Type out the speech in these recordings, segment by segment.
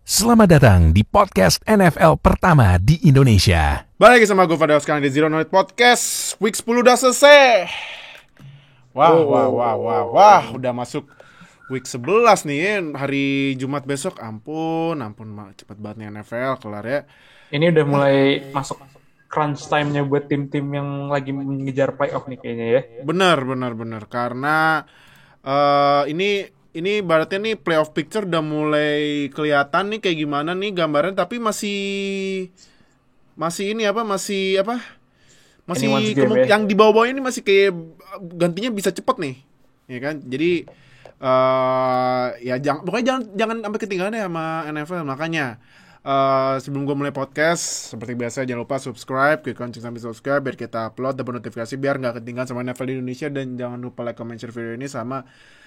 Selamat datang di podcast NFL pertama di Indonesia. Balik lagi sama gue Fadel sekarang di Zero Knowledge Podcast. Week 10 udah selesai. Wah, udah masuk week 11 nih. Hari Jumat besok. Ampun, cepet banget nih NFL kelar ya. Ini udah mulai masuk crunch time-nya buat tim-tim yang lagi mengejar playoff nih kayaknya ya. Bener. Karena ini ibaratnya nih playoff picture udah mulai kelihatan nih kayak gimana nih gambarnya, tapi masih yang di bawah-bawah ini masih kayak gantinya bisa cepet nih, ya kan? Jadi pokoknya jangan sampai ketinggalan ya sama NFL. Makanya sebelum gue mulai podcast, seperti biasa jangan lupa subscribe, klik lonceng sampai subscribe biar kita upload, dapat notifikasi biar nggak ketinggalan sama NFL di Indonesia. Dan jangan lupa like, comment, share video ini sama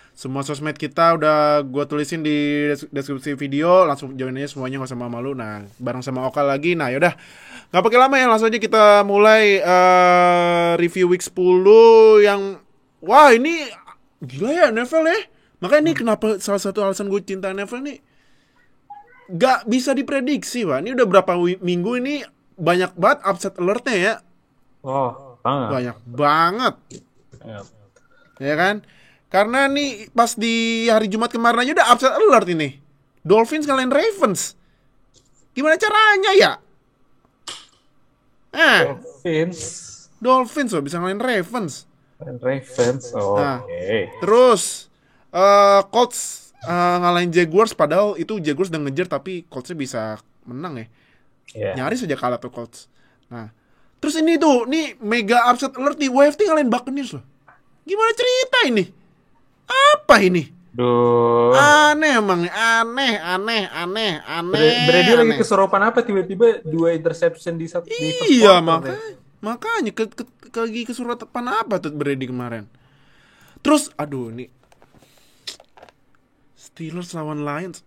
semua sosmed kita udah gue tulisin di deskripsi video. Langsung join aja semuanya, gak usah malu. Nah, bareng sama Oka lagi. Nah yaudah, gak pakai lama ya, langsung aja kita mulai review week 10 yang wah ini gila ya NFL ya. Makanya ini kenapa salah satu alasan gue cinta NFL nih, gak bisa diprediksi Pak. Ini udah berapa minggu ini banyak banget upset alertnya ya. Banyak banget ya kan. Karena nih pas di hari Jumat kemarin aja udah upset alert ini. Dolphins ngalahin Ravens. Gimana caranya ya? Dolphins loh bisa ngalahin Ravens. Terus Colts ngalahin Jaguars, padahal itu Jaguars udah ngejar tapi Coltsnya bisa menang ya. Nyaris aja kalah tuh Colts. Nah, terus ini tuh, nih mega upset alert di WFT ngalahin Buccaneers loh. Gimana cerita ini? Apa ini? Duh. Aneh emang, aneh. Brady lagi kesurupan apa tiba-tiba 2 interception di satu. Iya, makanya lagi kesurupan apa tuh Brady kemarin. Terus aduh nih Steelers lawan Lions.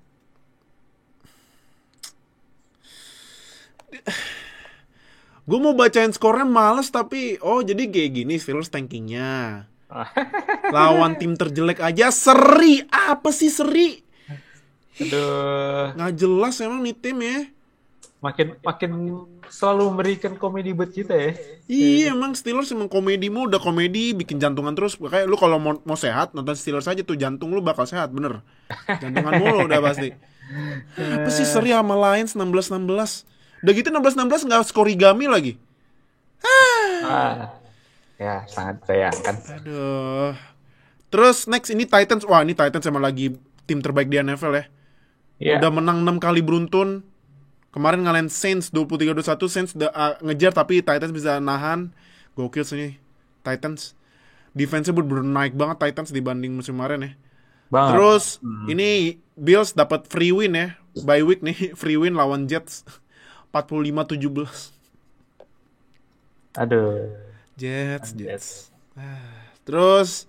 Gue mau bacain skornya males, tapi jadi kayak gini Steelers tankingnya. Lawan tim terjelek aja seri. Apa sih seri? Aduh. Nggak jelas emang nih tim ya. Makin selalu memberikan komedi buat kita ya. Iya, emang Steelers emang komedimu udah komedi, bikin jantungan terus. Kayak lu kalau mau sehat nonton Steelers aja tuh, jantung lu bakal sehat bener. Jantungan mulu udah pasti. Apa sih seri sama Lions 16-16? Udah gitu 16-16 nggak skorigami lagi. Ya, sangat sayangkan. Aduh. Terus next ini Titans. Wah, ini Titans emang lagi tim terbaik di NFL ya. Yeah. Udah menang 6 kali beruntun. Kemarin ngalahin Saints 23-21. Saints ngejar tapi Titans bisa nahan. Gokil sih Titans. Defense-nya bener-bener naik banget Titans dibanding musim kemarin ya. Banget. Terus ini Bills dapat free win ya. Bye week nih, free win lawan Jets 45-17. Aduh. Jets. Terus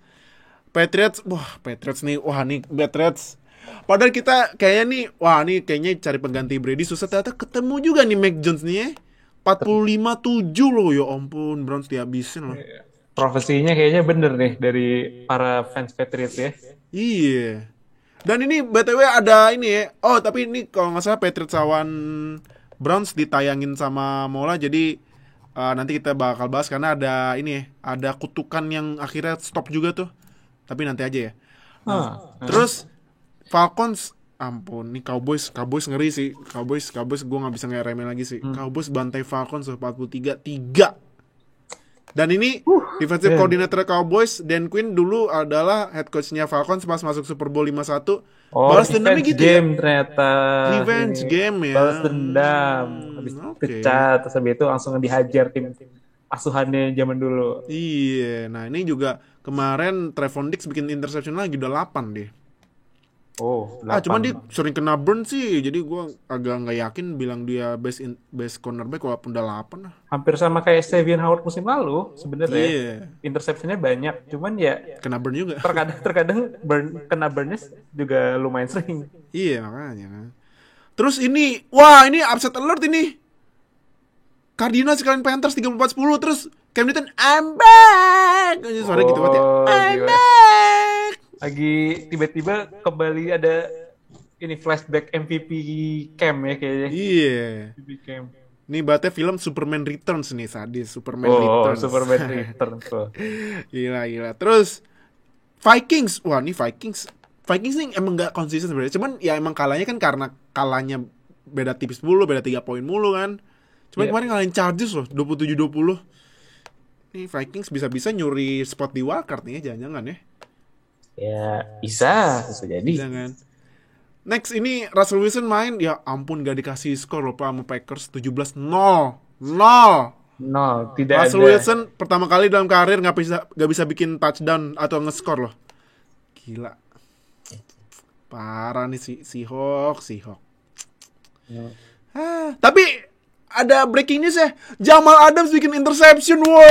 Patriots nih, Patriots. Padahal kita kayaknya nih, kayaknya cari pengganti Brady susah, ternyata ketemu juga nih Mac Jones nih ya. 45-7 loh, ya ampun, Browns dihabisin loh. Profesinya kayaknya bener nih dari para fans Patriots ya. Iya. Dan ini BTW ada ini ya. Oh, tapi ini kalau nggak salah Patriots lawan Browns ditayangin sama Mola, jadi nanti kita bakal bahas karena ada kutukan yang akhirnya stop juga tuh. Tapi nanti aja ya. Terus Falcons, ampun, nih Cowboys ngeri sih. Cowboys gue nggak bisa ngeremehin lagi sih. Cowboys bantai Falcons 43-3. Dan ini defensive coordinator Cowboys, Dan Quinn dulu adalah head coach-nya Falcons pas masuk Super Bowl 51. Balas dendamnya gitu game ya? Ternyata. Revenge game ya. Balas dendam. Habis pecat, terus habis itu langsung dihajar tim asuhannya zaman dulu. Iya, nah ini juga kemarin Trevon Diggs bikin interception lagi, udah 8 deh. Cuman dia sering kena burn sih, jadi gue agak nggak yakin bilang dia best cornerback walaupun udah 8 lah. Hampir sama kayak Xavier Howard musim lalu sebenarnya. Iya. Interceptionnya banyak, cuman ya kena burn juga. Terkadang kena burnnya juga lumayan sering. Iya makanya. Terus ini upset alert ini. Cardinals sekalian Panthers 34-10, terus Cam Newton I'm back. Suara gitu banget ya. I'm back. Lagi tiba-tiba kembali ada ini flashback MVP Cam ya kayaknya. Iya. MVP Cam. Ini berarti film Superman Returns nih, sadis. Superman Oh, Returns. Superman Returns tuh. Gila. Terus Vikings. Wah, ini Vikings nih emang gak konsisten sebenarnya. Cuman ya emang kalahnya kan karena kalahnya beda tipis mulu, beda 3 poin mulu kan. Cuman kemarin ngalahin Chargers loh, 27-20. Nih Vikings bisa-bisa nyuri spot di wildcard nih ya, jangan-jangan ya. Ya, bisa jadi. Jangan. Next ini Russell Wilson main, ya ampun gak dikasih skor loh Pak sama Packers 17-0. Tidak Russell ada. Wilson pertama kali dalam karir gak bisa bikin touchdown atau nge-score loh. Gila. Parah nih Seahawks. Tapi ada breaking news ya. Jamal Adams bikin interception. Woi.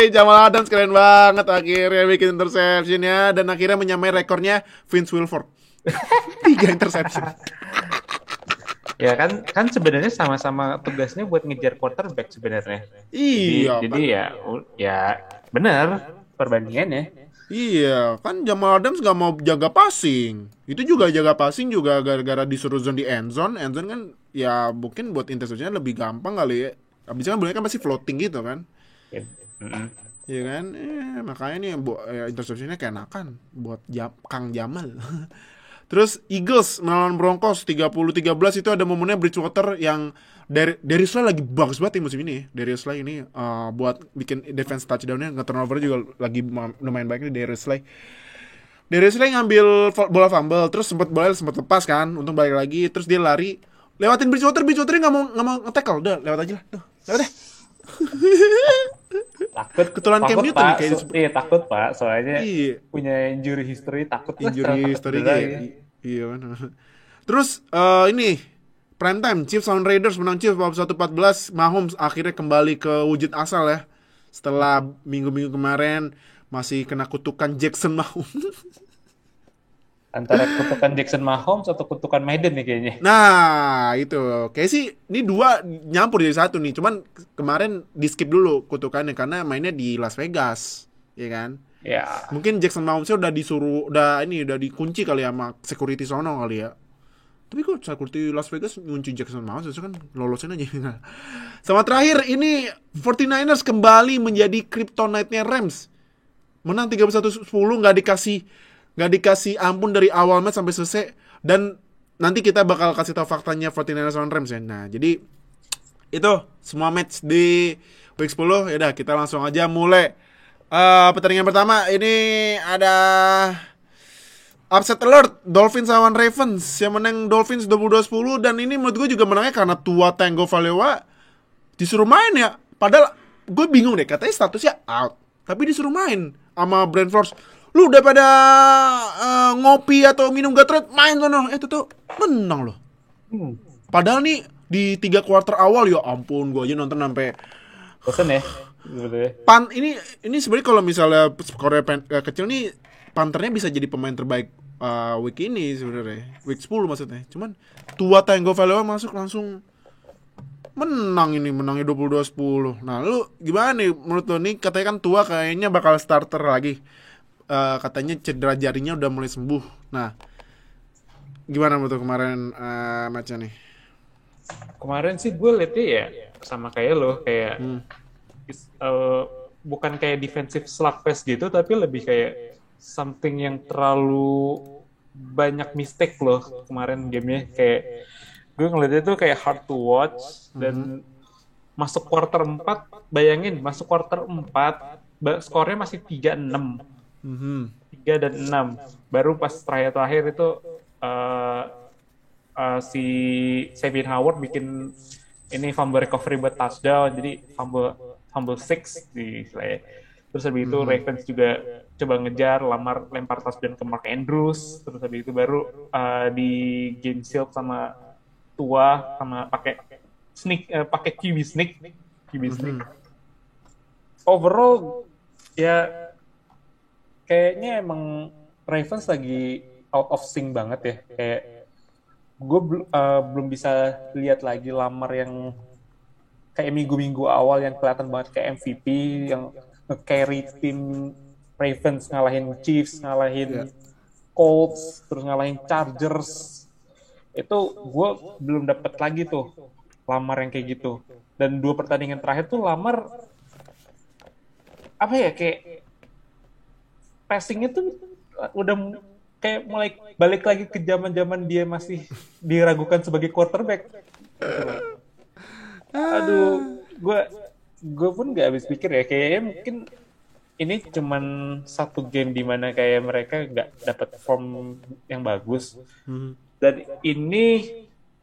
Jamal Adams keren banget akhirnya bikin interception ya. Dan akhirnya menyamai rekornya Vince Wilfork. 3 interception. Ya kan sebenarnya sama-sama tugasnya buat ngejar quarterback sebenarnya. Iya. Jadi ya benar perbandingannya. Iya, kan Jamal Adams gak mau jaga passing. Itu juga jaga passing juga gara-gara disuruh zone di end zone. End zone kan ya mungkin buat interceptionnya lebih gampang kali ya. Abisnya kan bolanya kan masih floating gitu kan. Iya kan? Makanya nih interceptionnya keenakan buat Kang Jamal. Terus Eagles melawan Broncos 30-13 itu ada momennya Bridgewater yang Darius Slay lagi bagus banget nih musim ini. Darius Slay ini buat bikin defense touchdown-nya, nge-turnover juga lagi lumayan baik nih Darius Slay. Darius Slay ngambil bola fumble, terus sempat lepas kan, untung balik lagi, terus dia lari lewatin Bridgewater nggak mau nge-tackle, udah lewat aja lah, lewat deh. Takut ketulan Cam Newton Pak, kayak iya takut Pak, soalnya punya injury history, takut injury history iya kan. Terus ini prime time Chiefs lawan Raiders, menang Chiefs 41-14. Mahomes akhirnya kembali ke wujud asal ya. Setelah minggu-minggu kemarin masih kena kutukan Jackson Mahomes. Antara kutukan Jackson Mahomes atau kutukan Madden nih kayaknya. Nah, itu. Kayak sih ini dua nyampur jadi satu nih. Cuman kemarin di-skip dulu kutukannya karena mainnya di Las Vegas, ya kan? Ya. Mungkin Jackson Mahomes udah dikunci kali ya sama security sono kali ya. Tapi kok security Las Vegas ngunci Jackson Mahomes itu kan lolosin aja. Sama terakhir ini 49ers kembali menjadi kryptonite-nya Rams. Menang 31-10, nggak dikasih ampun dari awal match sampai selesai. Dan nanti kita bakal kasih tahu faktanya 49ers lawan Rams ya. Nah, jadi itu semua match di week 10. Yaudah, kita langsung aja mulai. Pertandingan pertama ini ada upset alert, Dolphins lawan Ravens. Yang menang Dolphins 22-10. Dan ini menurut gue juga menangnya karena Tua Tagovailoa disuruh main ya. Padahal gue bingung deh, katanya statusnya out, tapi disuruh main sama Brent Flores. Lu udah pada ngopi atau minum Gatorade, main sono. Tuh menang loh. Padahal nih di 3 quarter awal ya ampun, gue aja nonton sampai bosan ya. Ini sebenarnya kalau misalnya skornya kecil nih, Panthernya bisa jadi pemain terbaik week ini sebenarnya. Week 10 maksudnya. Cuman Tua Tagovailoa masuk langsung menangnya 22-10. Nah, lu gimana nih menurut lu nih? Katanya kan Tua kayaknya bakal starter lagi. Katanya cedera jarinya udah mulai sembuh. Nah, gimana menurut lu kemarin match-nya nih? Kemarin sih gue liatnya ya sama kayak lo, kayak bukan kayak defensive slugfest gitu, tapi lebih kayak something yang terlalu banyak mistake loh kemarin gamenya. Kayak gue ngeliatnya tuh kayak hard to watch. Dan masuk quarter 4, bayangin masuk quarter 4 skornya masih 3-6. 3 dan 6. Baru pas terakhir itu si Xavier Howard bikin ini fumble recovery buat touchdown, jadi fumble 6 di istilahnya. Terus habis itu Ravens juga coba ngejar, lempar touchdown ke Mark Andrews. Terus habis itu baru di game shield sama Tua, sama pakai QB sneak. Overall ya kayaknya emang Ravens lagi out of sync banget ya. Kayak gue belum bisa lihat lagi Lamar yang kayak minggu-minggu awal yang kelihatan banget kayak MVP, yang nge-carry tim Ravens, ngalahin Chiefs, ngalahin Colts, terus ngalahin Chargers. Itu gue belum dapat lagi tuh Lamar yang kayak gitu. Dan 2 pertandingan terakhir tuh Lamar apa ya, kayak passingnya tuh udah kayak mulai balik lagi ke zaman-zaman dia masih diragukan sebagai quarterback. Aduh, gue pun nggak habis pikir ya, kayaknya mungkin ini cuman satu game di mana kayak mereka nggak dapat form yang bagus. Dan ini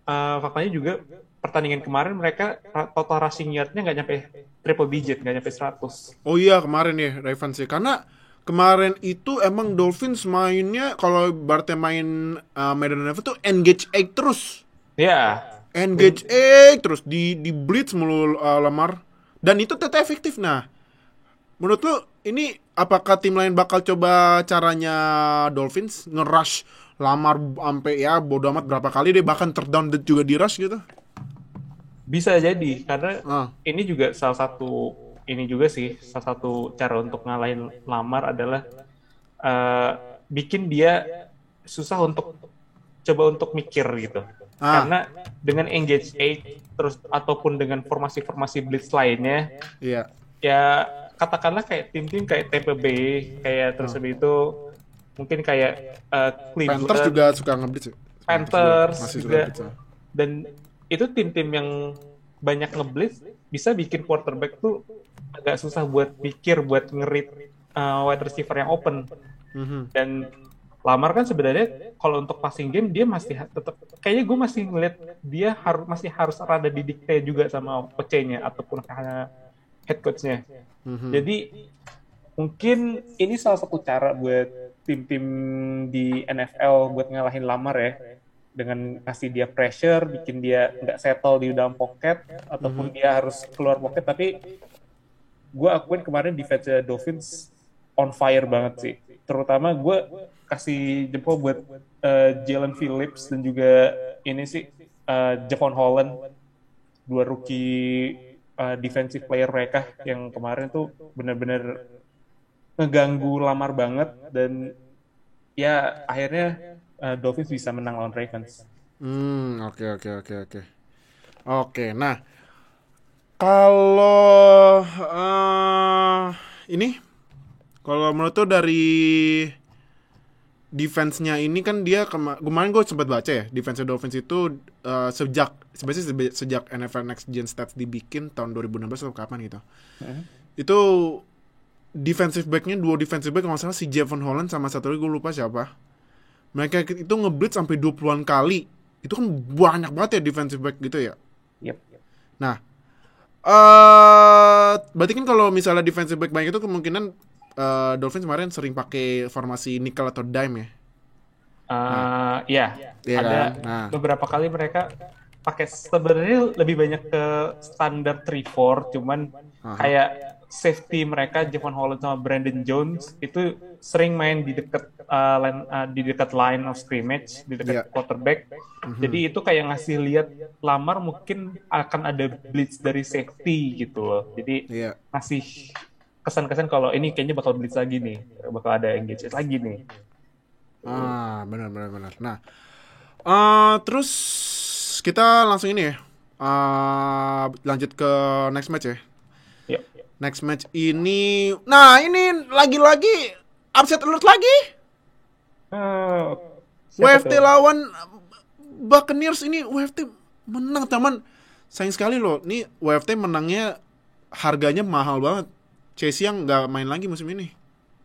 faktanya juga pertandingan kemarin mereka total rushing yard-nya nggak nyampe triple digit, nggak nyampe 100. Oh iya kemarin ya Ravens sih, karena kemarin itu emang Dolphins mainnya kalau Bartnya main Madden NFL tuh engage 8 terus. Ya. Engage 8 terus di blitz mulu Lamar, dan itu tetap efektif. Nah, menurut lu ini apakah tim lain bakal coba caranya Dolphins nge-rush Lamar sampai ya bodo amat berapa kali deh, bahkan third down juga di rush gitu? Bisa jadi, karena ini juga salah satu cara untuk ngalahin Lamar adalah bikin dia susah untuk coba untuk mikir gitu. Karena dengan engage 8 terus ataupun dengan formasi-formasi blitz lainnya, ya katakanlah kayak tim-tim kayak Tampa Bay, kayak terus habis itu mungkin kayak Cleveland, Panthers juga suka nge-blitz. Panthers masih juga, blitz. dan itu tim-tim yang banyak nge-blitz bisa bikin quarterback tuh agak susah buat pikir, buat ngerit wide receiver yang open. Dan Lamar kan sebenarnya kalau untuk passing game dia masih tetap, kayaknya gue masih ngeliat dia masih harus rada didikte juga sama coach-nya ataupun head coach-nya. Jadi mungkin ini salah satu cara buat tim-tim di NFL buat ngalahin Lamar ya, dengan kasih dia pressure, bikin dia nggak settle di dalam pocket ataupun dia harus keluar pocket. Tapi gue akuin kemarin defense Dolphins on fire banget sih. Terutama gue kasih jempol buat Jalen Phillips dan juga ini sih Javon Holland, 2 rookie defensive player mereka yang kemarin tuh benar-benar ngeganggu Lamar banget, dan ya akhirnya Dolphins bisa menang lawan Ravens. Oke, nah kalau ini kalau menurut tuh dari defense-nya ini kan dia kemarin gue sempat baca ya, defense Dolphins itu sejak NFL Next Gen Stats dibikin tahun 2016 atau kapan gitu. Itu defensive back-nya 2 defensive back, kalau nggak salah si Javon Holland sama satu lagi gue lupa siapa. Mereka itu nge-blitz sampai 20-an kali. Itu kan banyak banget ya defensive back gitu ya. Yep. Nah, berarti kan kalau misalnya defensive back banyak itu kemungkinan Dolphins kemarin sering pakai formasi nickel atau dime ya. Ada beberapa kali mereka pakai, sebenarnya lebih banyak ke standar 3-4, cuman kayak safety mereka Javon Holland sama Brandon Jones itu sering main di dekat line of scrimmage, di dekat quarterback. Jadi itu kayak ngasih lihat Lamar mungkin akan ada blitz dari safety gitu loh. Jadi ngasih kesan-kesan kalau ini kayaknya bakal blitz lagi nih, bakal ada engage lagi nih. Benar. Nah, terus kita langsung ini ya, lanjut ke next match ya. Next match ini, nah ini lagi-lagi upset alert lagi. WFT lawan Buccaneers ini, WFT menang teman. Sayang sekali loh, nih WFT menangnya harganya mahal banget. Chase Young nggak main lagi musim ini.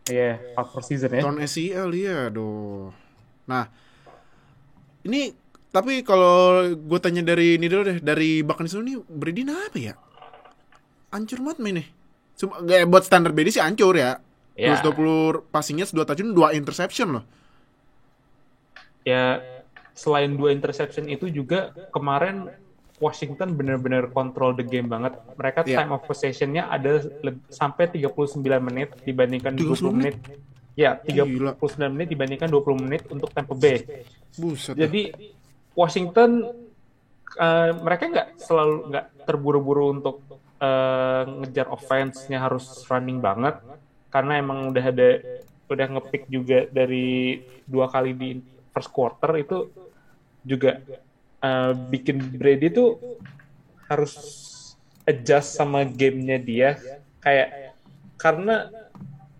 Iya, out for season ya. Torn ACL ya, aduh. Nah, ini tapi kalau gue tanya dari ini dulu deh, dari Buccaneers ini Brady apa ya? Hancur banget mainnya. Buat standar Brady sih hancur ya. 220 passingnya, 2 touchdown, 2 interception loh. Ya, selain 2 interception itu juga kemarin Washington benar-benar control the game banget. Mereka time of possession-nya ada sampai 39 menit dibandingkan 20 menit. Ya, 39 menit dibandingkan 20 menit untuk Tampa Bay. Buset. Jadi Washington mereka nggak terburu-buru untuk ngejar offense-nya harus running banget, karena emang udah ada udah nge-pick juga dari 2 kali di first quarter itu juga bikin Brady tuh harus adjust sama gamenya dia kayak karena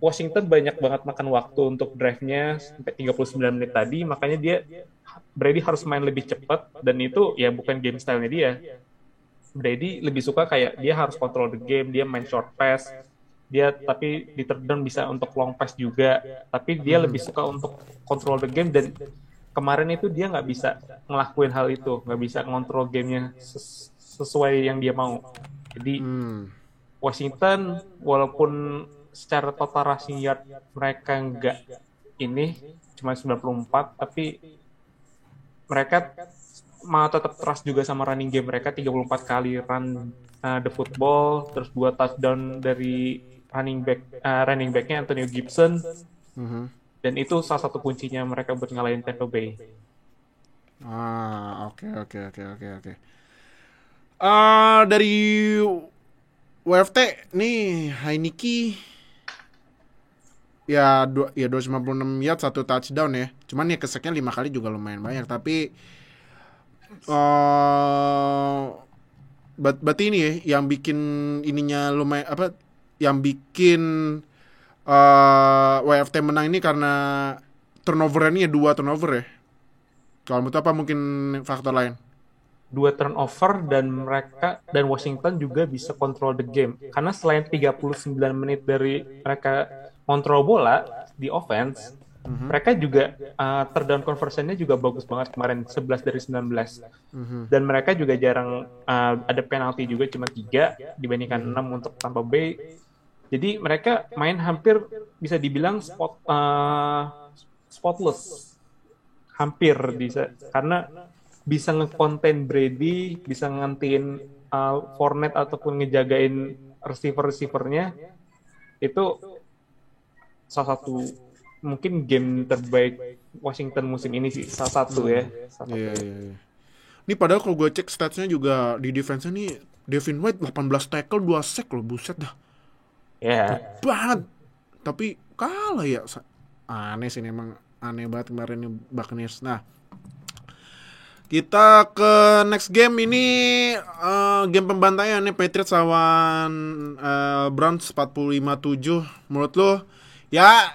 Washington banyak banget makan waktu untuk drive-nya sampai 39 menit tadi, makanya Brady harus main lebih cepat dan itu ya bukan game style-nya dia. Brady lebih suka kayak dia harus control the game, dia main short pass, dia tapi di third down bisa untuk long pass juga, tapi dia lebih suka untuk control the game dan kemarin itu dia nggak bisa ngelakuin hal itu, nggak bisa ngontrol gamenya sesuai yang dia mau. Jadi Washington walaupun secara total rushing yard mereka nggak ini cuma 94, tapi mereka mau tetap trust juga sama running game mereka 34 kali run the football, terus 2 touchdown dari running backnya Antonio Gibson. Dan itu salah satu kuncinya mereka buat ngalahin Tampa Bay. Oke. Dari WFT nih Heineke ya 256 yard 1 touchdown ya. Cuman ya keseknya 5 kali juga lumayan banyak, tapi berarti ini ya yang bikin ininya lumayan apa yang bikin WFT menang ini karena turnover-nya 2 turnover ya. Kalau menurut apa mungkin faktor lain? 2 turnover dan Washington juga bisa control the game. Karena selain 39 menit dari mereka kontrol bola di offense, mereka juga third down conversion-nya juga bagus banget kemarin, 11 dari 19. Dan mereka juga jarang ada penalti juga, cuma 3 dibandingkan 6 untuk Tampa Bay. Jadi mereka main hampir bisa dibilang spotless. Hampir bisa, karena bisa nge-contain Brady, bisa ngantiin Fournette ataupun ngejagain receiver-receivernya. Itu salah satu mungkin game terbaik Washington musim ini sih, salah satu ya. Iya. Ini padahal kalau gue cek statsnya juga di defense-nya nih, Devin White 18 tackle 2 sack loh, buset dah. Ya. Banget. Tapi kalah ya. Aneh sih memang, aneh banget kemarin nih Buccaneers. Nah, kita ke next game ini game pembantaian nih Patriots lawan Browns 45-7. Menurut lo ya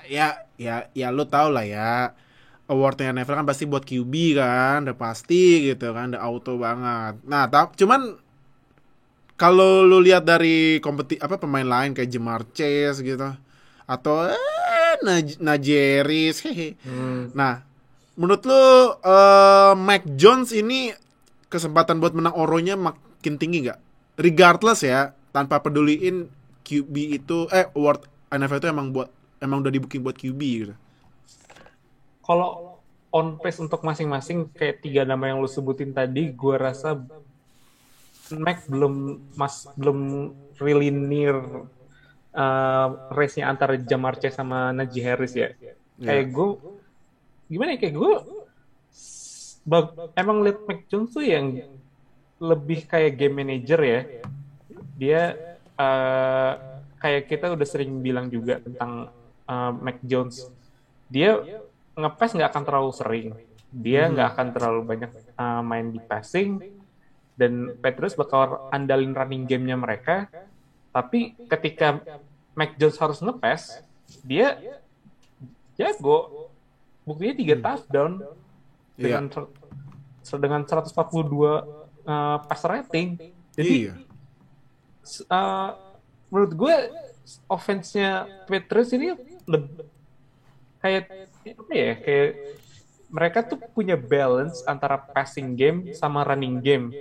lo tau lah ya, awardnya NFL kan pasti buat QB kan, udah pasti gitu kan, udah auto banget. Nah, cuman kalau lo lihat dari pemain lain kayak Ja'Marr Chase gitu atau Najeris, Nah, menurut lo Mac Jones ini kesempatan buat menang Oronya makin tinggi nggak? Regardless ya, tanpa peduliin QB itu award NFL itu emang udah di-booking buat QB gitu. Kalau on pace untuk masing-masing kayak 3 nama yang lu sebutin tadi, gue rasa Mac belum really near race-nya antara Ja'Marr Chase sama Najee Harris ya. Kayak gue gimana ya, kayak gue emang liat Mac Jones tuh yang lebih kayak game manager ya. Dia kayak kita udah sering bilang juga tentang Mac Jones, dia nge-pass nggak akan terlalu sering, dia nggak akan terlalu banyak main di passing, dan Patriots bakal andalin running game-nya mereka. Tapi ketika Mac Jones harus nge-pass, dia jago. Buktinya 3 touchdown dengan 142 pass rating. Jadi menurut gue offense-nya Patriots ini kayak mereka tuh punya balance antara passing game sama running game.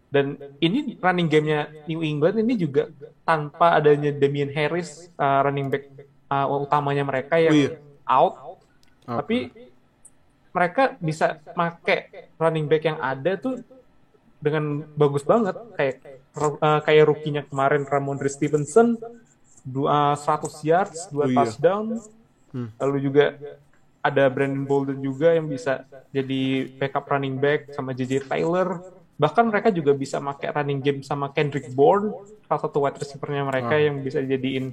Dan ini running game-nya New England ini juga tanpa adanya Damien Harris, running back utamanya mereka yang out. Tapi mereka bisa make running back yang ada tuh dengan bagus banget, kayak rookie-nya kemarin Ramondre Stevenson 100 yards 2 touchdown. Lalu juga ada Brandon Bolden juga yang bisa jadi backup running back sama JJ Taylor. Bahkan mereka juga bisa make running game sama Kendrick Bourne, salah satu wide receiver-nya mereka yang bisa jadiin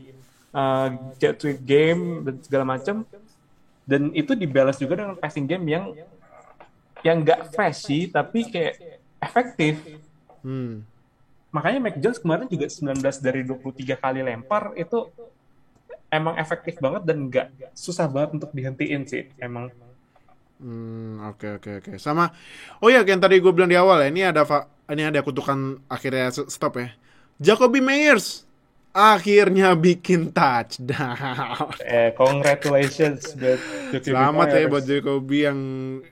jet sweep game dan segala macam, dan itu dibalas juga dengan passing game yang nggak flashy tapi kayak efektif. Makanya Mac Jones kemarin juga 19 dari 23 kali lempar itu emang efektif banget dan nggak susah banget untuk dihentiin sih emang. Oke. Sama, oh ya, yang tadi gue bilang di awal ya, ini ada kutukan akhirnya stop ya. Jacoby Meyers akhirnya bikin touchdown. Congratulations buat Jacoby Selamat ya Myers. buat Jacoby yang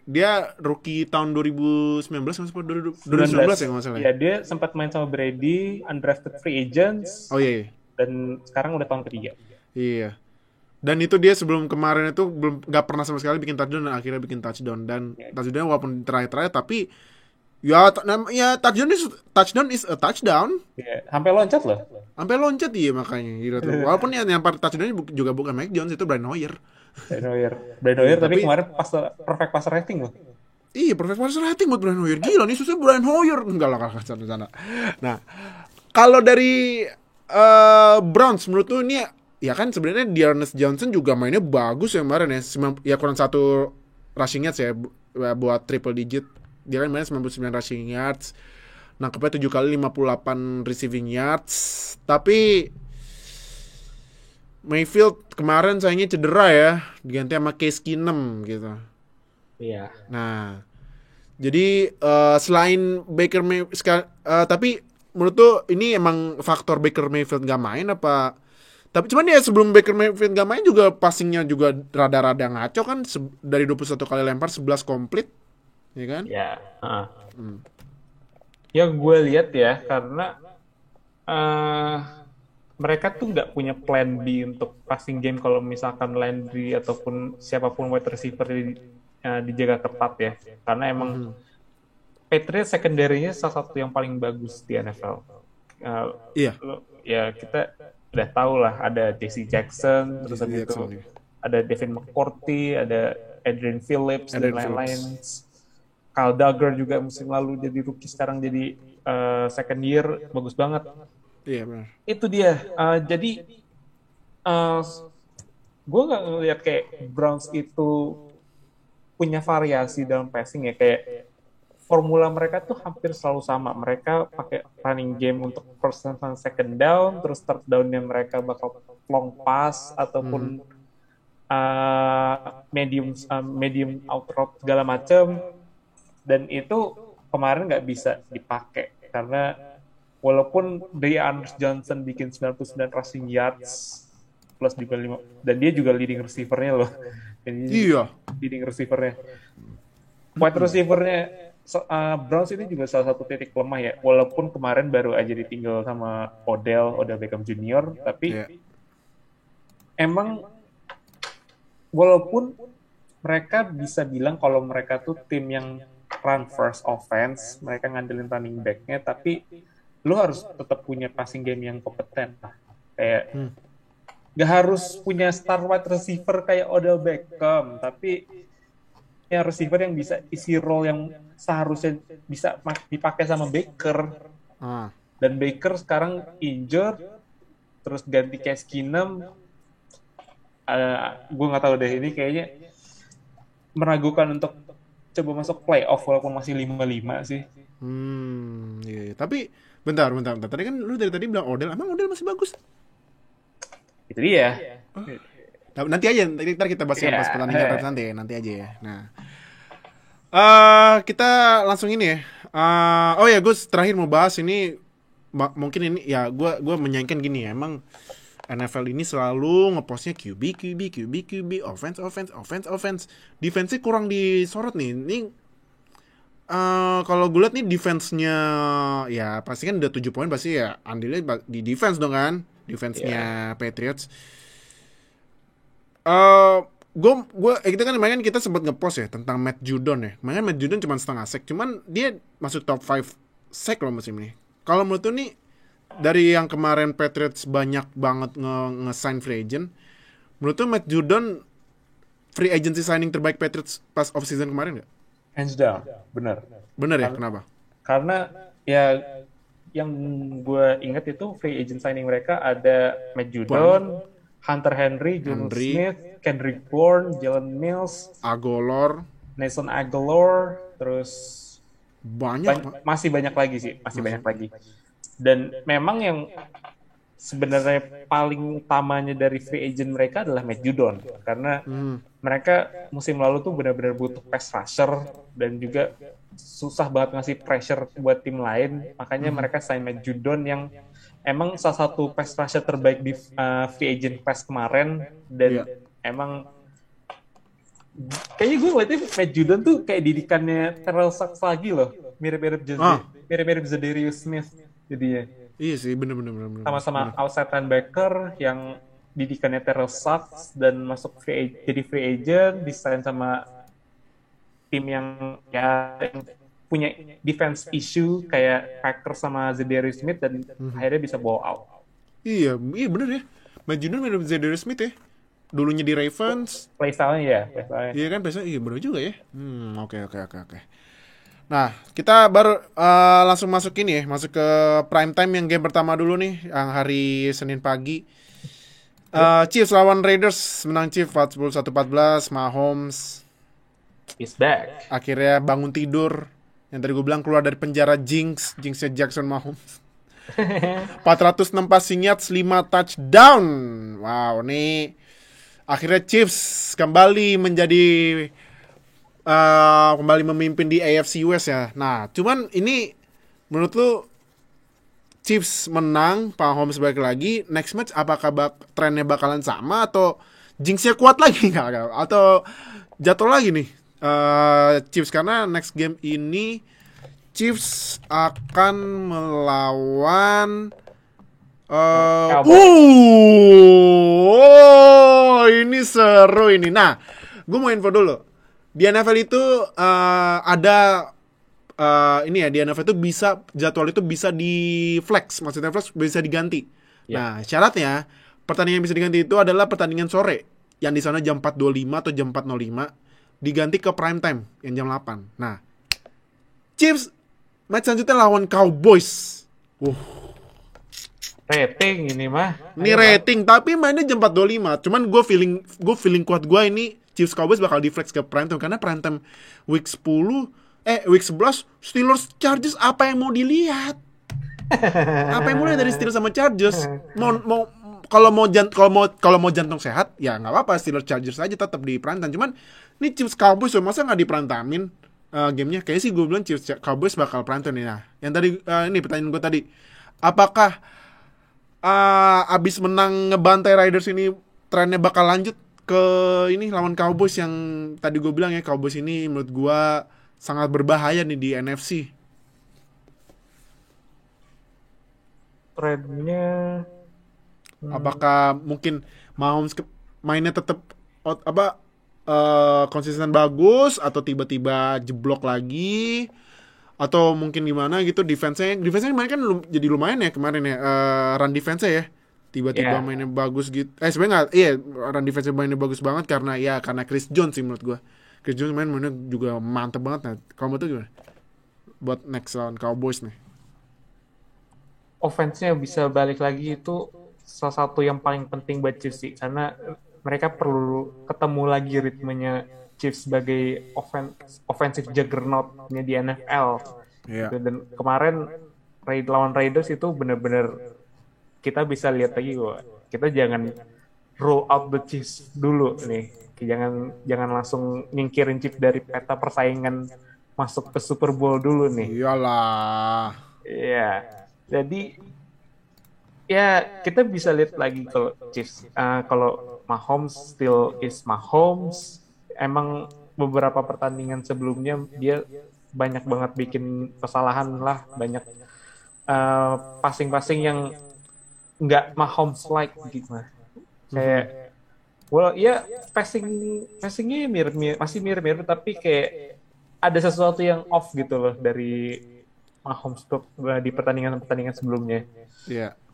dia rookie tahun 2019 atau 2019 ya nggak salah. Ya, dia sempat main sama Brady, undrafted free agents, Oh iya. dan sekarang udah tahun ketiga. Iya. Dan itu dia sebelum kemarin itu belum nggak pernah sama sekali bikin touchdown dan akhirnya bikin touchdown dan touchdown walaupun terakhir tapi ya touchdown is a touchdown. Ya, sampai loncat loh. Sampai loncat iya makanya gitu tuh. Walaupun yang touchdown juga bukan Mike Jones, itu Brian Hoyer. Brian Hoyer tapi kemarin perfect passer rating loh. Iya, perfect passer rating buat Brian Hoyer. Gila nih susah Brian Hoyer. Enggak lah sana. Nah, kalau dari Browns menurut lu ini ya kan sebenarnya D'Ernest Johnson juga mainnya bagus ya kemarin ya. Ya kurang 1 rushing yards ya buat triple digit. Dia kan mainnya 99 rushing yards. Nangkepnya 7 kali 58 receiving yards. Tapi Mayfield kemarin sayangnya cedera ya, diganti sama Case Keenum gitu. Iya. Nah, jadi selain Baker Mayfield, tapi menurut tuh ini emang faktor Baker Mayfield gak main apa? Tapi cuman ya sebelum Baker Mayfield gak main juga passingnya juga rada-rada ngaco kan, dari 21 kali lempar 11 komplit, ya kan? Ya. Yang gue lihat ya, karena mereka tuh nggak punya plan B untuk passing game kalau misalkan Landry ataupun siapapun wide receiver dijaga ketat ya. Karena emang Patriots secondary-nya salah satu yang paling bagus di NFL. Iya. Ya kita udah tahu lah, ada JC Jackson, terus habis itu ada Devin McCourty, ada Adrian Phillips, dan lain-lain. Kyle Duggar juga musim lalu jadi rookie, sekarang jadi second year, bagus banget. Iya benar. Itu dia. Jadi gue nggak ngeliat kayak Browns itu punya variasi dalam passing ya. Kayak formula mereka tuh hampir selalu sama. Mereka pakai running game untuk first and second down, terus third down-nya mereka bakal long pass ataupun medium out route segala macam. Dan itu kemarin nggak bisa dipakai karena walaupun D'Ernest Johnson bikin 99 rushing yards plus juga 5, dan dia juga leading receiver-nya loh. Iya. Leading receiver-nya. Wide receiver-nya Browns ini juga salah satu titik lemah ya. Walaupun kemarin baru aja ditinggal sama Odell Beckham Jr. Tapi emang walaupun mereka bisa bilang kalau mereka tuh tim yang run first offense, mereka ngandelin running back-nya, tapi lu harus tetap punya passing game yang kompeten lah. Kayak gak harus punya star wide receiver kayak Odell Beckham, tapi ya receiver yang bisa isi role yang seharusnya bisa dipakai sama Baker. Dan Baker sekarang injured, terus ganti Case Keenum. Gue nggak tahu deh, ini kayaknya meragukan untuk coba masuk playoff walaupun masih 5-5 sih. Iya. Tapi bentar. Tadi kan lu dari tadi bilang Odell, emang Odell masih bagus? Itu dia. Nanti aja, ntar kita bahas pas pertandingan nanti aja ya. Nah, kita langsung ini ya. Oh ya, gue terakhir mau bahas ini, mungkin ini ya gue menyayangkan gini ya. Emang NFL ini selalu ngepostnya QB, offense. Defense-nya kurang disorot nih. Ini kalau gue liat nih defense-nya ya pasti kan udah 7 poin, pasti ya andilnya di defense dong kan. Defense-nya Patriots. Kita kan kemarin kita sempat ngepost ya tentang Matt Judon ya. Kemarin Matt Judon cuma setengah sack, cuman dia masuk top 5 sack loh musim ini. Kalau menurut tuh nih dari yang kemarin Patriots banyak banget nge-sign free agent, menurut tuh Matt Judon free agency signing terbaik Patriots pas off season kemarin nggak? Hands down, bener ya. Kenapa? Karena ya yang gue inget itu free agent signing mereka ada Matt Judon, Hunter Henry, Julius Henry. Smith, Kendrick Bourne, Jalen Mills, Agolor Nelson Aguilar, terus banyak. masih banyak lagi sih, masih banyak lagi. Dan memang yang sebenarnya paling utamanya dari free agent mereka adalah Matt Judon, karena mereka musim lalu tuh benar-benar butuh pass rusher dan juga susah banget ngasih pressure buat tim lain, makanya mereka sign Matt Judon yang emang salah satu pass rusher terbaik di free agent class kemarin, dan emang kayaknya gue ngeliatnya Matt Judon tuh kayak didikannya Terrell Suggs lagi loh, mirip-mirip Zadarius Smith jadinya. Iya sih, bener. Sama-sama outside linebacker yang didikannya Terrell Suggs dan masuk jadi free agent, disign sama tim yang yang punya defense issue kayak Packers sama Zadarius Smith, dan akhirnya bisa bawa out. Iya bener ya. Matt Judon mirip Zadarius Smith ya. Dulunya di Ravens. Playstyle-nya ya. Iya kan, biasanya iya bener juga ya. Oke. Nah, kita baru langsung masuk ini ya, masuk ke prime time yang game pertama dulu nih, yang hari Senin pagi. Chiefs lawan Raiders, menang Chiefs 41-14. Mahomes is back. Akhirnya bangun tidur. Yang tadi gue bilang keluar dari penjara jinxnya Jackson Mahomes. 406 passing yards, 5 touchdown. Wow, nih akhirnya Chiefs kembali menjadi kembali memimpin di AFC West ya. Nah, cuman ini menurut lu Chiefs menang, Mahomes balik lagi, next match apakah trennya bakalan sama atau jinxnya kuat lagi nggak? Atau jatuh lagi nih Chiefs, karena next game ini Chiefs akan melawan ini seru ini. Nah, gue mau info dulu. Di NFL itu ada ini ya, di NFL itu bisa jadwal itu bisa di flex, maksudnya flex bisa diganti. Nah, syaratnya pertandingan yang bisa diganti itu adalah pertandingan sore yang di sana jam 4.25 atau jam 4.05 diganti ke prime time yang jam 8. Nah, Chiefs match selanjutnya lawan Cowboys. Rating ini mah. Ini rating, tapi mainnya jam 4.25. Cuman gue feeling kuat gue ini Chiefs Cowboys bakal di flex ke prime time, karena prime time week 11 Steelers Chargers, apa yang mau dilihat? Apa yang mulai dari Steelers sama Chargers? Kalau mau jantung sehat ya nggak apa-apa, Steelers Chargers aja tetap di prime time. Cuman ini Chiefs Cowboys masa nggak di prime timein gamenya? Kayaknya sih gue bilang Chiefs Cowboys bakal prime time nih. Nah, yang tadi ini pertanyaan gue tadi, apakah abis menang ngebantai Raiders ini trennya bakal lanjut ke ini lawan Cowboys, yang tadi gue bilang ya, Cowboys ini menurut gue sangat berbahaya nih di NFC. Trennya apakah mungkin Mahomes mainnya tetap konsisten bagus, atau tiba-tiba jeblok lagi, atau mungkin gimana gitu? Defense-nya kemarin kan jadi lumayan ya kemarin ya, run defense-nya ya tiba-tiba mainnya bagus gitu. Sebenarnya run defense mainnya bagus banget karena Chris Jones sih menurut gue. Chris Jones mainnya juga mantep banget. Nah, kamu tuh gimana buat next lawan Cowboys nih? Offense-nya bisa balik lagi, itu salah satu yang paling penting buat Chiefs sih, karena mereka perlu ketemu lagi ritmenya Chiefs sebagai offensive juggernaut-nya di NFL. Gitu. Dan kemarin lawan Raiders itu benar-benar kita bisa lihat lagi kita jangan roll out the Chiefs dulu nih. Jangan langsung nyingkirin Chiefs dari peta persaingan masuk ke Super Bowl dulu nih. Iyalah. Iya. Jadi kita bisa lihat lagi kalau Chiefs, kalau Mahomes still is Mahomes. Emang beberapa pertandingan sebelumnya dia banyak banget bikin kesalahan lah, banyak passing yang nggak Mahomes-like gitu. Kayak passingnya masih mirip-mirip, tapi kayak ada sesuatu yang off gitu loh dari Mahomes di pertandingan sebelumnya.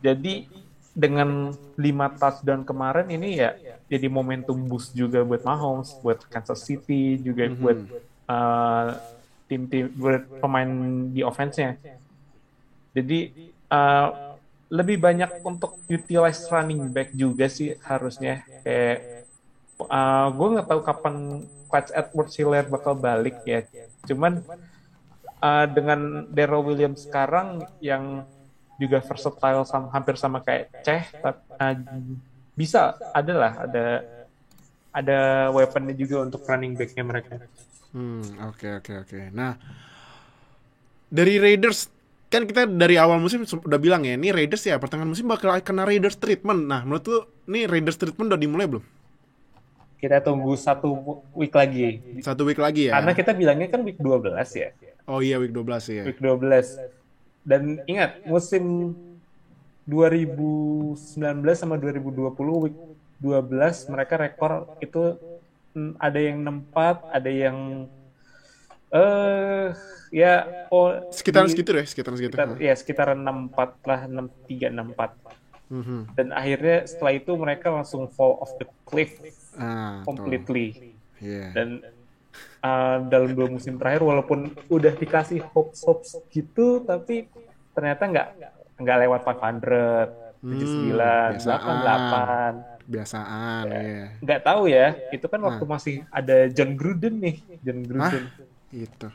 Jadi dengan 5 touchdown kemarin ini ya jadi momentum boost juga buat Mahomes, buat Kansas City juga, buat tim buat pemain di offense-nya. Jadi lebih banyak untuk utilize running back juga sih harusnya. Kayak gue nggak tahu kapan Clyde Edwards-Helaire bakal balik ya. Cuman dengan Darrell Williams sekarang yang juga versatile hampir sama kayak Ceh, bisa ada weaponnya juga untuk running back-nya mereka. Oke. Nah, dari Raiders kan kita dari awal musim udah bilang ya, ini Raiders ya pertengahan musim bakal kena Raiders treatment. Nah, menurut lu nih Raiders treatment udah dimulai belum? Kita tunggu 1 week lagi. 1 week lagi ya. Karena kita bilangnya kan week 12 ya. Oh iya, week 12 ya. Week 12. Dan ingat, musim 2019 sama 2020 week 12 mereka rekor itu ada yang 6-4, ada yang Sekitaran segitu deh, sekitaran segitu. Sekitar 6-4 lah, 6-3, 6-4. Dan akhirnya setelah itu mereka langsung fall off the cliff completely. Dan dalam 2 musim terakhir walaupun udah dikasih hopes gitu, tapi ternyata nggak lewat 500, 79, 88. Biasaan. Nggak tahu ya, itu kan waktu masih ada John Gruden. Itu.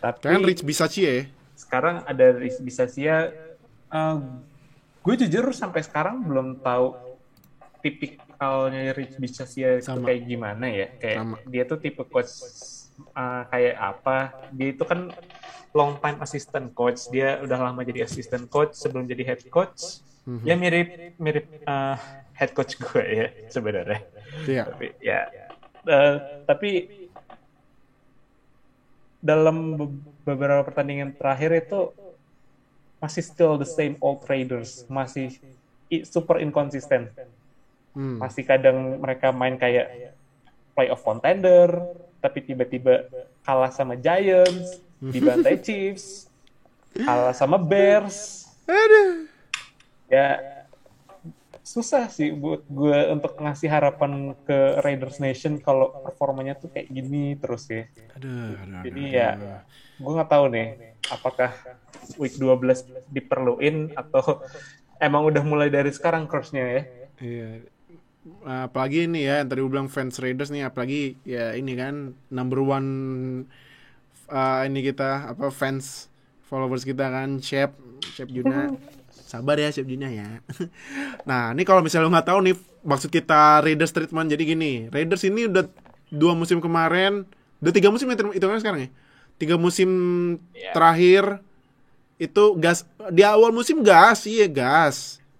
Tapi kan Rich Bisaccia ya. Sekarang ada Rich Bisaccia. Gue jujur sampai sekarang belum tahu tipikalnya Rich Bisaccia itu kayak gimana ya. Kayak dia tuh tipe coach kayak apa. Dia itu kan long time assistant coach. Dia udah lama jadi assistant coach sebelum jadi head coach. Ya mirip head coach gue ya sebenarnya. Tapi dalam beberapa pertandingan terakhir itu masih still the same old Raiders, masih super inconsistent. Masih kadang mereka main kayak playoff contender, tapi tiba-tiba kalah sama Giants, dibantai Chiefs, kalah sama Bears. Ya susah sih buat gue untuk ngasih harapan ke Raiders Nation kalau performanya tuh kayak gini terus ya. Jadi ya gue nggak tahu nih apakah week 12 diperluin atau emang udah mulai dari sekarang course-nya ya. Iya. Apalagi ini ya yang tadi gue bilang fans Raiders nih, apalagi ya ini kan number one ini kita fans followers kita kan Chef Juna. Sabar ya Chef Juna ya. Nah, ini kalau misalnya lo nggak tahu nih maksud kita Raiders treatment, jadi gini, Raiders ini udah 2 musim kemarin, udah 3 musim itu kan sekarang ya. 3 musim terakhir itu gas, di awal musim gas.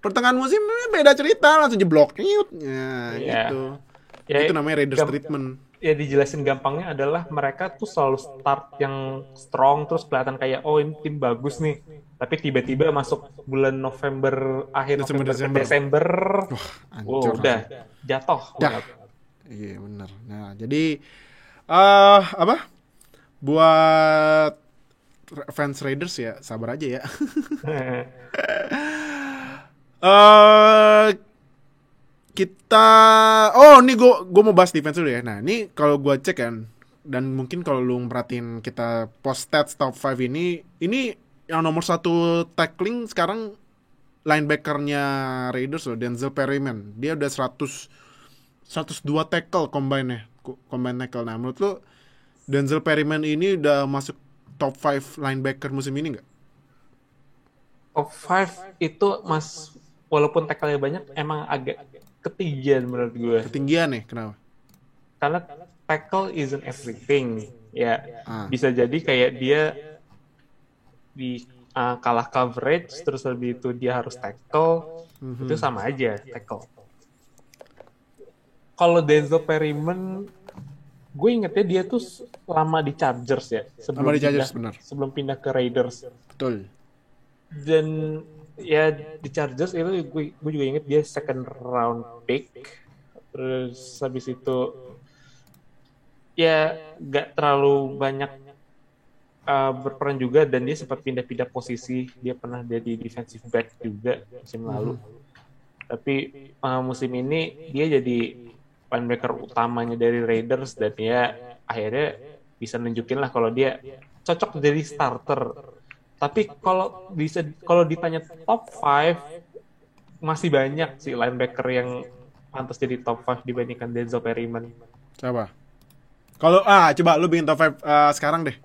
Pertengahan musim beda cerita, langsung jeblok. Gitu. Itu namanya Raiders treatment. Ya dijelasin gampangnya adalah mereka tuh selalu start yang strong terus kelihatan kayak ini tim bagus nih. Tapi tiba-tiba masuk bulan November, akhir Desember, udah jatuh. Iya benar. Nah jadi buat fans Raiders ya sabar aja ya. Nih gue mau bahas defense dulu ya. Nah ini kalau gue cek kan, dan mungkin kalau lu merhatiin kita post stats top 5 ini yang nomor 1 tackling sekarang linebackernya Raiders loh, Denzel Perryman. Dia udah 102 tackle combine tackle. Nah menurut lu Denzel Perryman ini udah masuk top 5 linebacker musim ini nggak? Top 5 itu walaupun tackle-nya banyak emang agak ketinggian menurut gue. Ketinggian ya? Kenapa? Karena tackle isn't everything. Ya, bisa jadi kayak dia di kalah coverage, terus lebih itu dia harus tackle, itu sama aja tackle. Kalau Denzel Perryman, gue ingetnya dia tuh lama di Chargers ya, sebelum pindah ke Raiders. Betul. Dan ya di Chargers itu gue juga inget dia second round pick, terus habis itu ya gak terlalu banyak berperan juga, dan dia sempat pindah-pindah posisi. Dia pernah jadi defensive back juga musim lalu. Tapi musim ini dia jadi linebacker utamanya dari Raiders, dan ya akhirnya bisa nunjukin lah kalau dia cocok jadi starter. Tapi kalau ditanya top 5 masih banyak sih linebacker yang pantas jadi top 5 dibandingkan Denzel Perryman. Coba. Coba lu bikin top 5 sekarang deh.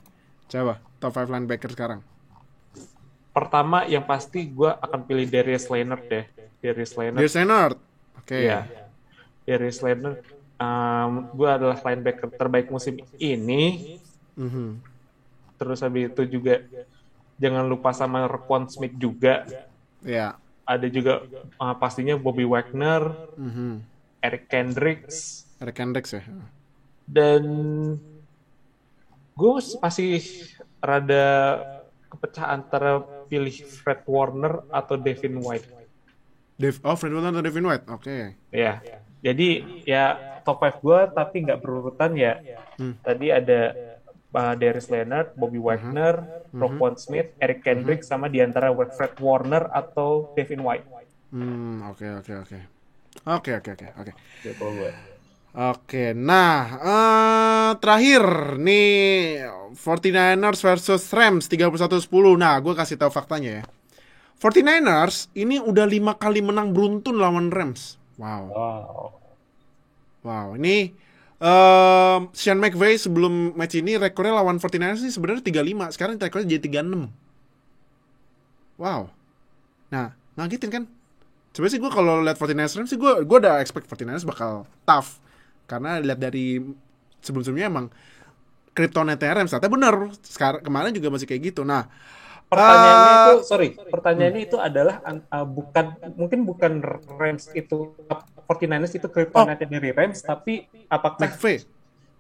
Coba, top 5 linebacker sekarang. Pertama yang pasti gue akan pilih Darius Leonard deh. Darius Leonard. Oke. Iya. Darius Leonard. Gue adalah linebacker terbaik musim ini. Terus habis itu juga jangan lupa sama Roquan Smith juga. Iya. Ada juga pastinya Bobby Wagner, Eric Kendricks ya. Dan gue masih rada kepecah antara pilih Fred Warner atau Devin White. Fred Warner atau Devin White, oke. Ya, jadi ya top 5 gue tapi nggak berurutan ya. Tadi ada Darius Leonard, Bobby Wagner, Roquan Smith, Eric Kendricks, sama diantara Fred Warner atau Devin White. Oke. Gitu gue. Oke, nah terakhir nih 49ers versus Rams 31-10. Nah, gue kasih tahu faktanya ya. 49ers ini udah 5 kali menang beruntun lawan Rams. Wow, ini Sean McVay sebelum match ini rekornya lawan 49ers ini sebenarnya 35, sekarang rekornya jadi 36. Wow. Nah, ngagetin kan? Sebenarnya sih gue kalau lihat 49ers Rams sih gue udah expect 49ers bakal tough. Karena lihat dari sebelum-sebelumnya emang kryptonite Rams, ternyata bener. Sekarang kemarin juga masih kayak gitu. Nah, pertanyaannya itu adalah bukan Rams itu 49ers itu kryptonite dari Rams, tapi apakah McVay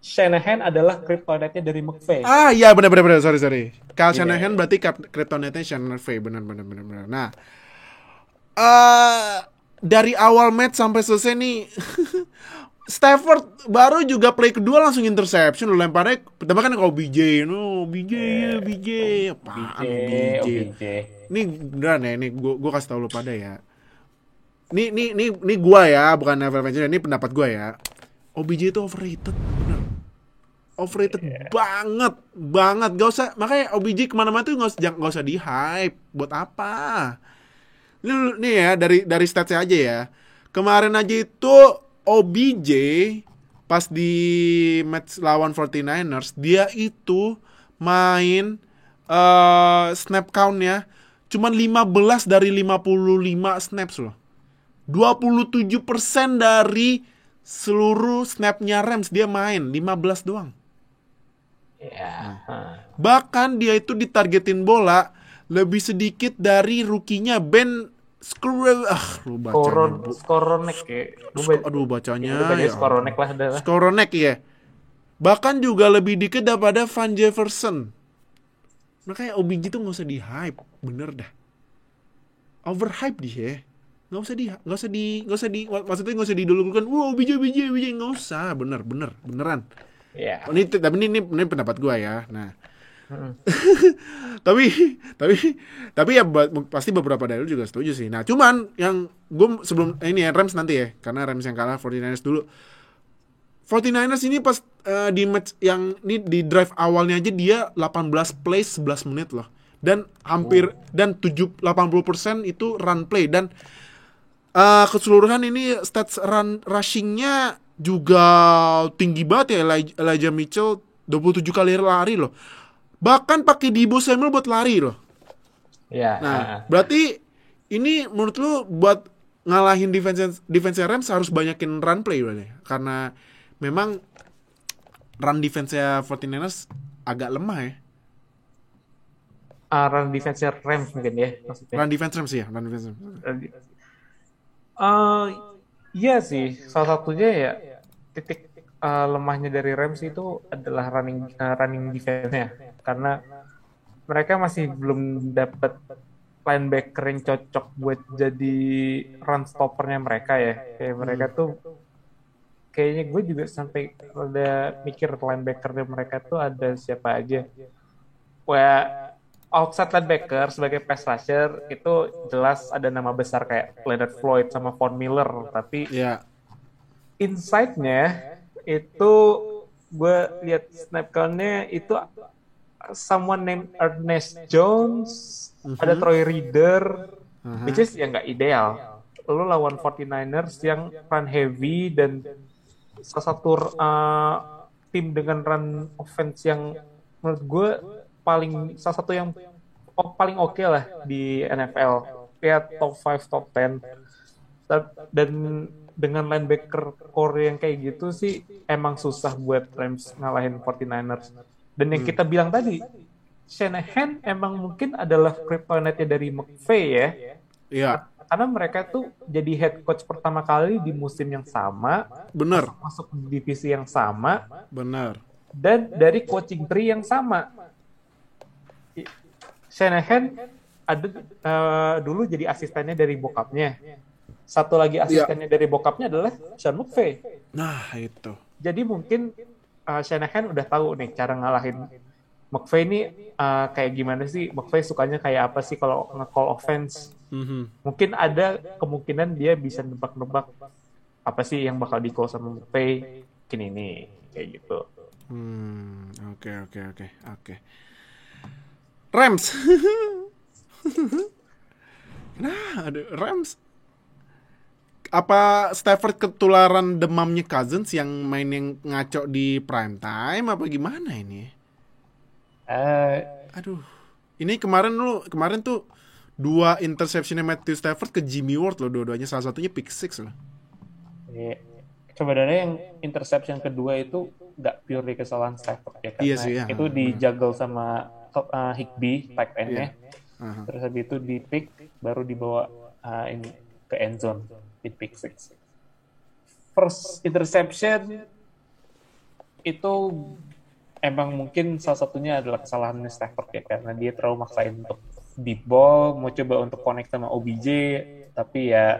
Shanahan adalah kryptonite dari McVay? Iya benar. Sorry. Kyle Shanahan berarti kryptonite Shanahan McVay, benar. Nah, dari awal match sampai selesai nih Stafford baru juga play kedua langsung interception, lemparnya pertama kan kalau BJ apaan BJ. Ini beneran ya, ini gue kasih tau lu pada ya. Ini gue ya, bukan Never Mention, ini pendapat gue ya. OBJ itu overrated, bener. Overrated banget. Gak usah, makanya OBJ kemana-mana tuh gak usah di hype. Buat apa? Nih ya, dari statsnya aja ya. Kemarin aja itu OBJ pas di match lawan 49ers, dia itu main snap count-nya cuman 15 dari 55 snaps loh. 27% dari seluruh snapnya Rams dia main, 15 doang. Bahkan dia itu ditargetin bola lebih sedikit dari rookie-nya Ben Skoronek ya. Bacanya ya. Skoronek lah adalah. Skoronek ya. Bahkan juga lebih dikit daripada Van Jefferson. Makanya OBJ tuh nggak usah di hype, bener dah. Overhype dia. Maksudnya nggak usah didulukan. Wah OBJ nggak usah, beneran. Yeah. Tapi ini pendapat gua ya. Nah. tapi ya pasti beberapa dari lu juga setuju sih. Nah cuman yang gue sebelum ini ya Rams nanti ya, karena Rams yang kalah 49ers dulu. 49ers ini pas di match yang di drive awalnya aja dia 18 plays 11 menit loh, dan dan 80% itu run play, dan keseluruhan ini stats run rushingnya juga tinggi banget ya. Elijah Mitchell 27 kali lari loh. Bahkan pakai Deebo Samuel buat lari loh. Ya. Nah, berarti ini menurut lu buat ngalahin defense Rams harus banyakin run play berarti. Karena memang run defense-nya 49ers agak lemah ya. Run defense Rams mungkin ya maksudnya. Run defense Rams ya, Iya sih, salah satunya ya titik lemahnya dari Rams itu adalah running defense-nya. Karena mereka masih belum dapat linebacker yang cocok buat jadi run stoppernya mereka ya. Kayak mereka tuh kayaknya gue juga sampai udah mikir linebacker mereka tuh ada siapa aja. Wah, outside linebacker sebagai pass rusher itu jelas ada nama besar kayak Leonard Floyd sama Von Miller, tapi inside-nya itu gue lihat snap count-nya itu someone named Ernest Jones, ada Troy Reader, which is ya nggak ideal. lo lawan 49ers yang run heavy dan salah satu tim dengan run offense yang menurut gue salah satu yang paling oke lah di NFL, ya top 5 top 10. Dan dengan linebacker core yang kayak gitu sih emang susah buat Rams ngalahin 49ers. Dan yang kita bilang tadi, Shanahan emang mungkin adalah kryptonite dari McVay ya. Iya. Karena mereka tuh jadi head coach pertama kali di musim yang sama, Bener. masuk di divisi yang sama, Bener. dan dari coaching tree yang sama. Shanahan ada dulu jadi asistennya dari bokapnya. Satu lagi asistennya dari bokapnya adalah Sean McVay. Nah, itu. Jadi mungkin Shanahan udah tahu nih cara ngalahin McVay ini kayak gimana sih. McVay sukanya kayak apa sih kalau nge-call offense. Mungkin ada kemungkinan dia bisa nebak-nebak apa sih yang bakal di-call sama McVay. Mungkin ini, kayak gitu. Oke. Rams. Nah, aduh, Rams. Apa Stafford ketularan demamnya Cousins yang main yang ngaco di prime time apa gimana ini? Aduh. Ini kemarin tuh 2 interceptionnya Matthew Stafford ke Jimmy Ward loh, dua-duanya, salah satunya pick six loh. Iya. Sebenarnya yang interception kedua itu nggak purely kesalahan Stafford ya, karena sih, itu dijuggle sama Higbee tight end-nya. Terus habis itu di pick baru dibawa ini ke end zone di pick six. First interception itu emang mungkin salah satunya adalah kesalahan Stafford ya, karena dia terlalu maksain untuk deep ball, mau coba untuk connect sama OBJ, tapi ya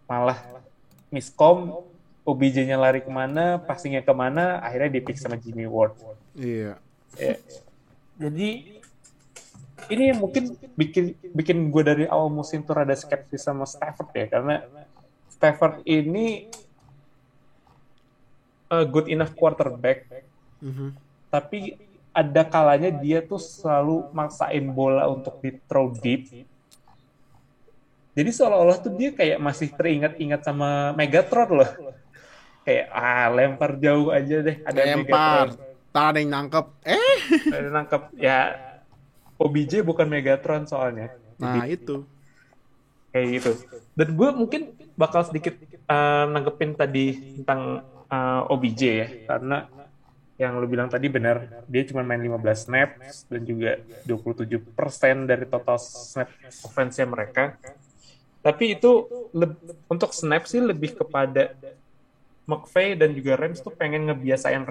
malah miscom, OBJ-nya lari kemana, passing-nya kemana, akhirnya di pick sama Jimmy Ward. Iya. Ya. Jadi ini mungkin bikin gue dari awal musim tuh rada skeptis sama Stafford ya, karena Stafford ini good enough quarterback, tapi ada kalanya dia tuh selalu maksain bola untuk di throw deep. Jadi seolah-olah tuh dia kayak masih teringat-ingat sama Megatron loh. Kayak lempar jauh aja deh, ada Megatron. Tak ada yang nangkep. Ada nangkep. Ya OBJ bukan Megatron soalnya. Nah, jadi, itu. Kayak gitu. Dan gue mungkin bakal sedikit nanggepin tadi tentang OBJ ya, karena yang lu bilang tadi benar, dia cuma main 15 snaps dan juga 27% dari total snap offense-nya mereka. Tapi itu untuk snap sih lebih kepada McVay dan juga Rams tuh pengen ngebiasain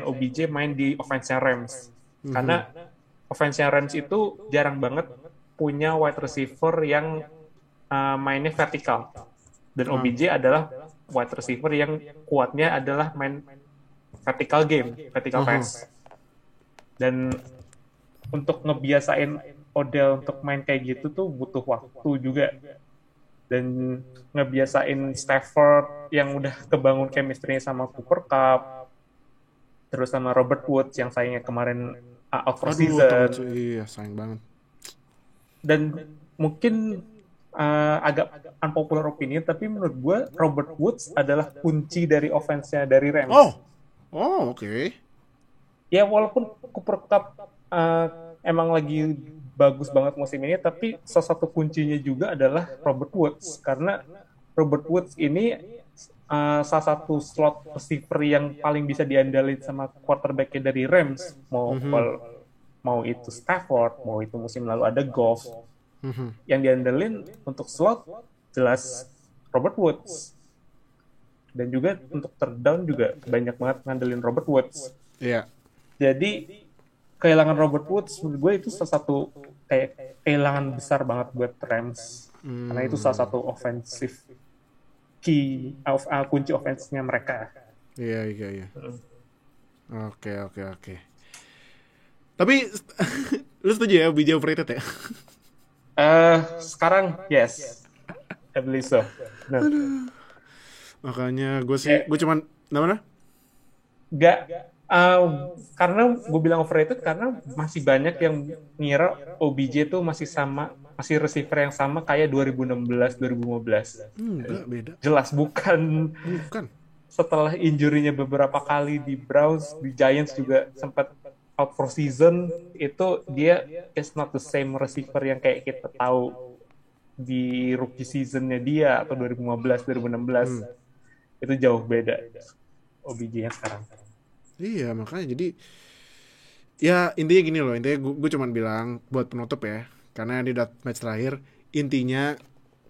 OBJ main di offense-nya Rams. Karena offense-nya Rams itu jarang banget punya wide receiver yang mainnya vertikal. Dan OBJ adalah wide receiver yang kuatnya adalah main vertical game, vertical pass. Dan untuk ngebiasain Odell untuk main kayak gitu tuh butuh waktu juga. Dan ngebiasain Stafford yang udah kebangun chemistry-nya sama Cooper Kupp, terus sama Robert Woods yang sayangnya kemarin out for season. Iya, sayang banget. Dan mungkin agak unpopular opinion, tapi menurut gue Robert Woods adalah kunci dari offense-nya dari Rams. Oh, oke. Ya walaupun Cooper Kupp emang lagi bagus banget musim ini, tapi salah satu kuncinya juga adalah Robert Woods, karena Robert Woods ini salah satu slot receiver yang paling bisa diandalin sama quarterback-nya dari Rams, mau itu Stafford, mau itu musim lalu ada Goff. Yang diandelin untuk slot jelas Robert Woods, dan juga untuk third down juga banyak banget ngandelin Robert Woods. Iya. Jadi kehilangan Robert Woods menurut gue itu salah satu kayak kehilangan besar banget buat Rams, karena itu salah satu offensive key kunci offense-nya mereka. Iya. Oke. Tapi lu setuju ya OBJ overrated ya? Sekarang yes, I believe so. No. Makanya gue cuman namanya karena gue bilang overrated karena masih banyak yang ngira OBJ tuh masih sama masih receiver yang sama kayak 2016 2015. Enggak, beda. Jelas bukan. Setelah injury-nya beberapa kali di Browns, di Giants juga sempat out for season, itu dia is not the same receiver yang kayak kita tahu di rookie season-nya dia atau 2015 2016. Itu jauh beda OBJ-nya sekarang. Iya, makanya jadi ya intinya gini loh, intinya gue cuma bilang buat penutup ya, karena di match terakhir, intinya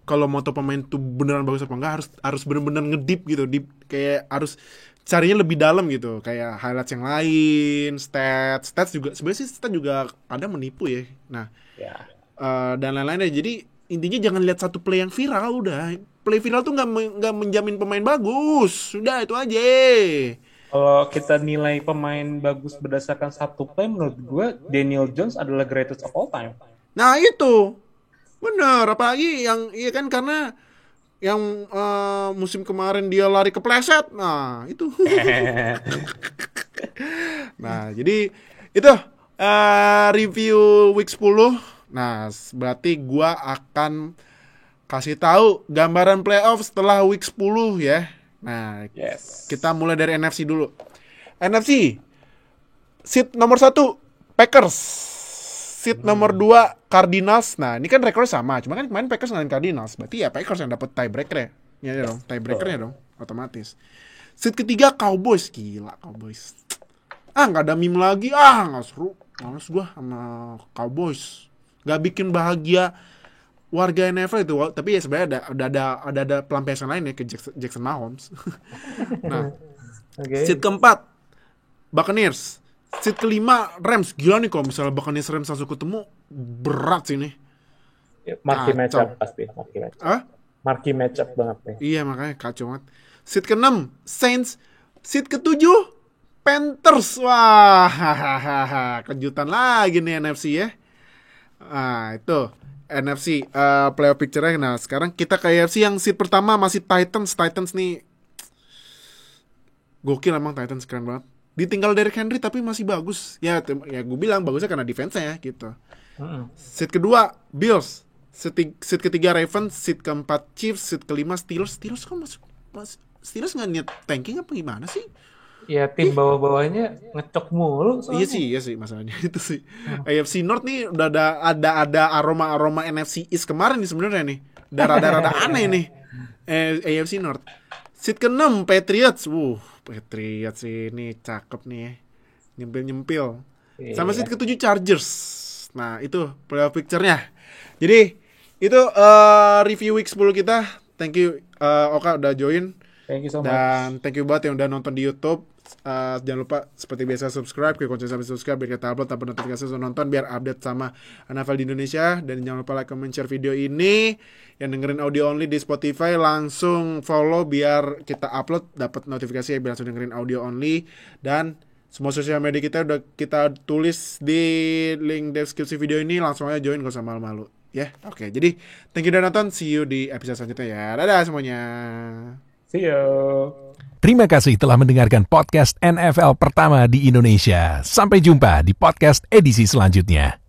kalau mau tahu pemain tuh beneran bagus apa enggak harus bener-bener ngedip gitu, deep, kayak harus carinya lebih dalam gitu, kayak highlights yang lain, stats juga sebenarnya sih stats juga ada menipu ya. Nah, dan lain-lain ya. Jadi intinya jangan lihat satu play yang viral, udah play viral tuh nggak menjamin pemain bagus, udah itu aja. Kalau kita nilai pemain bagus berdasarkan satu play, menurut gue Daniel Jones adalah greatest of all time. Nah itu bener, apalagi yang iya kan, karena yang musim kemarin dia lari kepleset, nah itu. Nah jadi itu review week 10. Nah berarti gua akan kasih tahu gambaran playoff setelah week 10 ya. Nah, kita mulai dari NFC dulu. NFC, seed nomor 1 Packers, seed nomor 2 Cardinals. Nah, ini kan rekornya sama, cuma kan kemarin Packers ngalahin Cardinals, berarti ya Packers yang dapat tiebreaker ya. Ya dong, tiebreakernya dong, otomatis. Seed ketiga Cowboys, gila Cowboys. Nggak ada meme lagi, nggak seru, males gua sama Cowboys. Nggak bikin bahagia warga NFL itu, tapi ya sebenarnya ada pelampiasan lain ya ke Jackson Mahomes. Nah, seed keempat Buccaneers, seed kelima Rams. Gila nih kalau misalnya Buccaneers Rams langsung ketemu, berat sih nih. Marquee matchup pasti, marquee matchup banget nih. Iya makanya kacau banget. Seed keenam Saints, seed ketujuh Panthers. Wah, kejutan lagi nih NFC ya. Itu NFC playoff picture-nya. Nah sekarang kita ke AFC yang seed pertama masih Titans nih gokil, emang Titans keren banget. Ditinggal Derrick Henry tapi masih bagus ya gue bilang bagusnya karena defense-nya ya gitu. Seed kedua Bills, seed ketiga Ravens, seed keempat Chiefs, seed kelima Steelers kok masuk Steelers nggak niat tanking apa gimana sih? Ya tim bawah-bawahnya ngecok mulu soalnya. Iya sih masalahnya itu sih. AFC North nih udah ada aroma NFC East kemarin nih sebenarnya nih. Rada aneh nih. AFC North. Seed ke-6 Patriots. Patriots ini cakep nih. Nyempil. Sama seed ke-7 Chargers. Nah, itu playoff picture-nya. Jadi, itu review week 10 kita. Thank you Oka udah join. Thank you so much. Dan thank you banget yang udah nonton di YouTube. Jangan lupa seperti biasa subscribe, klik kunci sampai subscribe biar kita upload tanpa notifikasi nonton, biar update sama NFL di Indonesia. Dan jangan lupa like, comment, share video ini. Yang dengerin audio only di Spotify langsung follow biar kita upload dapat notifikasi ya, biar langsung dengerin audio only. Dan semua sosial media kita udah kita tulis di link deskripsi video ini, langsung aja join, gak usah malu-malu ya. Oke, jadi thank you udah nonton, see you di episode selanjutnya ya. Dadah semuanya. See you. Terima kasih telah mendengarkan podcast NFL pertama di Indonesia. Sampai jumpa di podcast edisi selanjutnya.